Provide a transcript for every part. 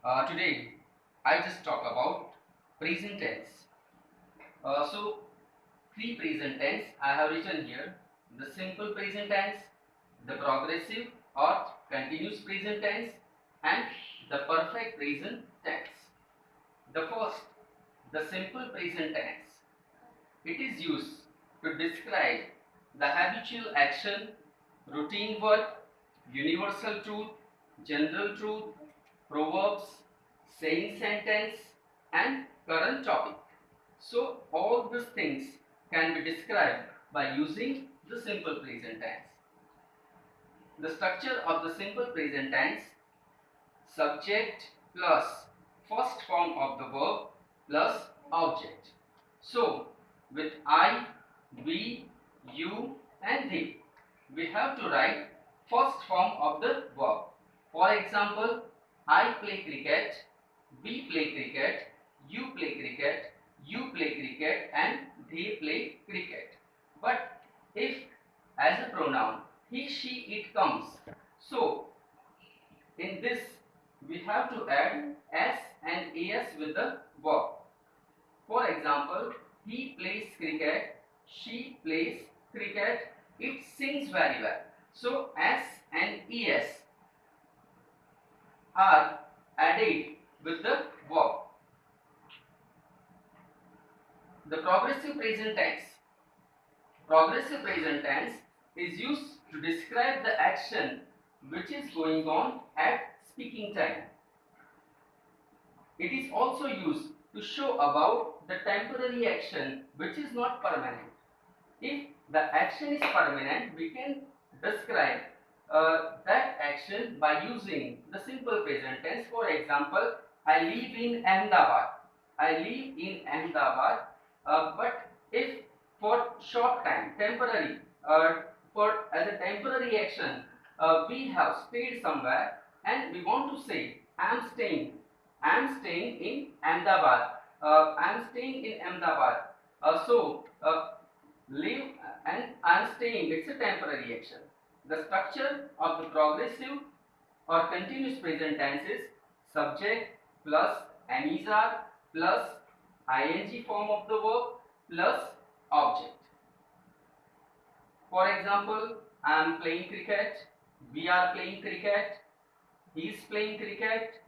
Today, I just talk about present tense. So, three present tense I have written here: the simple present tense, the progressive or continuous present tense, and the perfect present tense. The first, the simple present tense. It is used to describe the habitual action, routine work, universal truth, general truth, proverbs, saying sentence, and current topic. So all these things can be described by using the simple present tense. The structure of the simple present tense: subject plus first form of the verb plus object. So with I, we, you and they, we have to write first form of the verb. For example, I play cricket, we play cricket, you play cricket, you play cricket and they play cricket. But if as a pronoun he, she, it comes, so in this we have to add s and as with the verb. For example, he plays cricket, she plays cricket, it sings very well. So s and es are added with the verb. The progressive present tense. Progressive present tense is used to describe the action which is going on at speaking time. It is also used to show about the temporary action which is not permanent. If the action is permanent, we can describe that action by using the simple present tense. For example, I live in Ahmedabad. I live in Ahmedabad. But if for short time, temporary, for as a temporary action, we have stayed somewhere and we want to say, I am staying in Ahmedabad. I am staying in Ahmedabad. Live and I am staying, it's a temporary action. The structure of the progressive or continuous present tense is subject plus amizar plus ing form of the verb plus object. For example, I am playing cricket, we are playing cricket, he is playing cricket,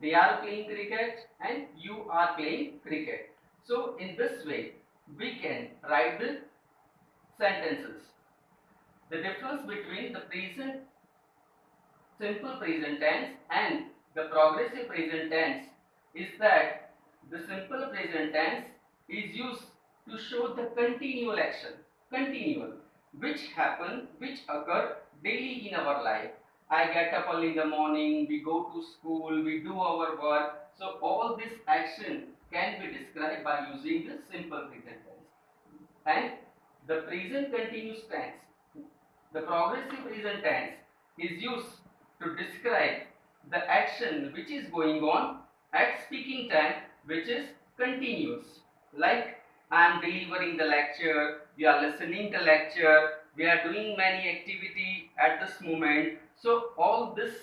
they are playing cricket and you are playing cricket. So in this way we can write the sentences. The difference between the present simple present tense and the progressive present tense is that the simple present tense is used to show the continual action, which occur daily in our life. I get up early in the morning, we go to school, we do our work. So all this action can be described by using the simple present tense. And the present continuous tense, the progressive present tense, is used to describe the action which is going on at speaking time, which is continuous. Like I am delivering the lecture, we are listening the lecture, we are doing many activity at this moment. So all this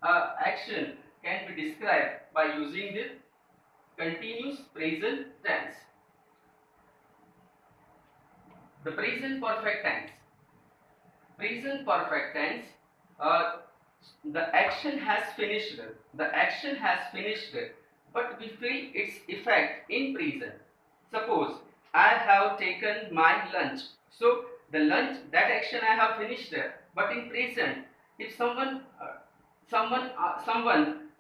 action can be described by using the continuous present tense. The present perfect tense. Present perfect tense, the action has finished. The action has finished, but we feel its effect in present. Suppose I have taken my lunch. So the lunch, that action I have finished, but in present, if someone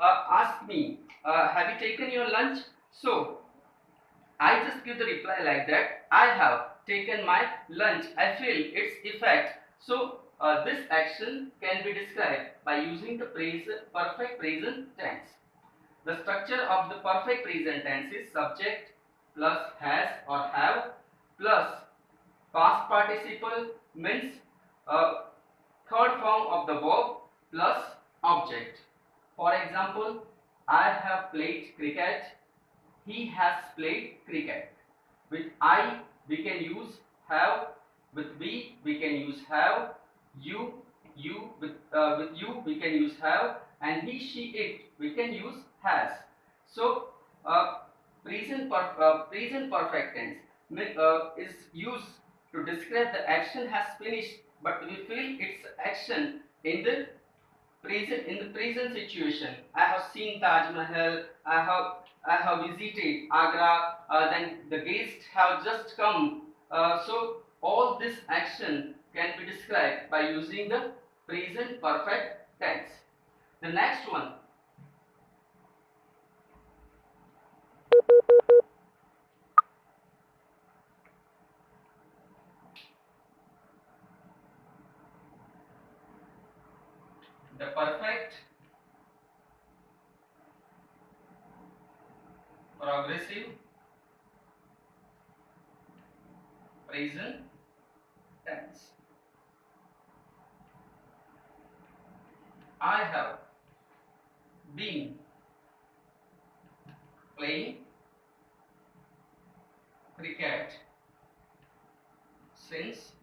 asks me, have you taken your lunch? So I just give the reply like that. I have taken my lunch. I feel its effect. So this action can be described by using the perfect present tense. The structure of the perfect present tense is subject plus has or have plus past participle, means third form of the verb plus object. For example, I have played cricket, he has played cricket. With I we can use have, with we can use have, you with you we can use have, and he, she, it, we can use has. So present perfect tense is used to describe the action has finished, but we feel its action in the present situation. I have seen Taj Mahal. I have visited Agra. Then the guests have just come. So all this action can be described by using the present perfect tense. The next one, the perfect progressive present tense. I have been playing cricket since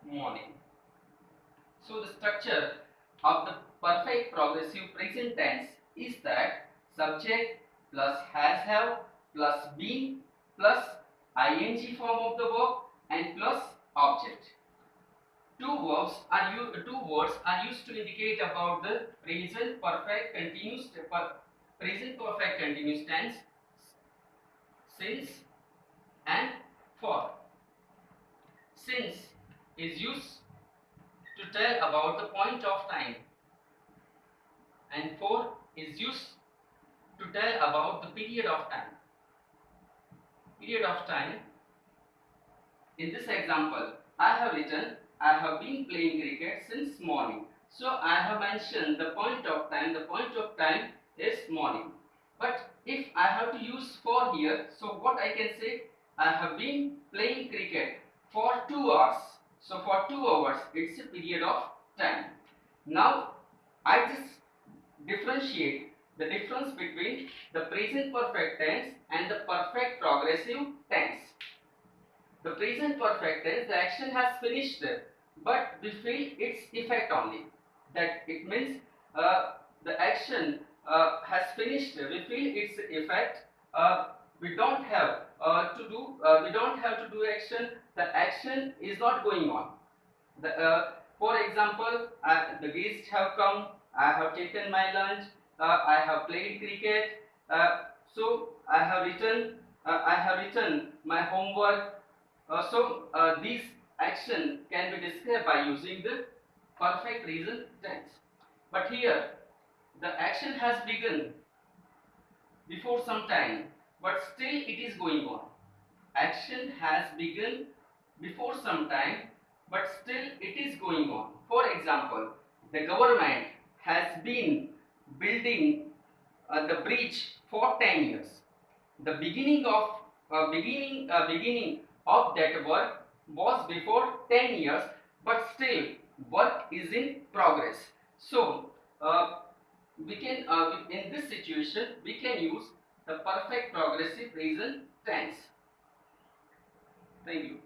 morning. So the structure of the perfect progressive present tense is that subject plus has have plus been plus ing form of the verb and plus object. Two words are used to indicate about the present perfect continuous tense, since and for. Since is used to tell about the point of time, and for is used to tell about the period of time. Period of time. In this example, I have written I have been playing cricket since morning. So I have mentioned the point of time. The point of time is morning. But if I have to use for here, so what I can say, I have been playing cricket for 2 hours. So for 2 hours, it's a period of time. Now I just differentiate the difference between the present perfect tense and the perfect progressive tense. The present perfect tense, the action has finished, but we feel its effect only. That it means the action has finished. We feel its effect. We don't have we don't have to do action. The action is not going on. For example, the guests have come. I have taken my lunch. I have played cricket. So I have written. I have written my homework. These action can be described by using the perfect present tense. But here, the action has begun before some time, but still it is going on. Action has begun before some time, but still it is going on. For example, the government has been building the bridge for 10 years. The beginning of that work was before 10 years, but still work is in progress. So we can in this situation we can use the perfect progressive present tense. Thank you.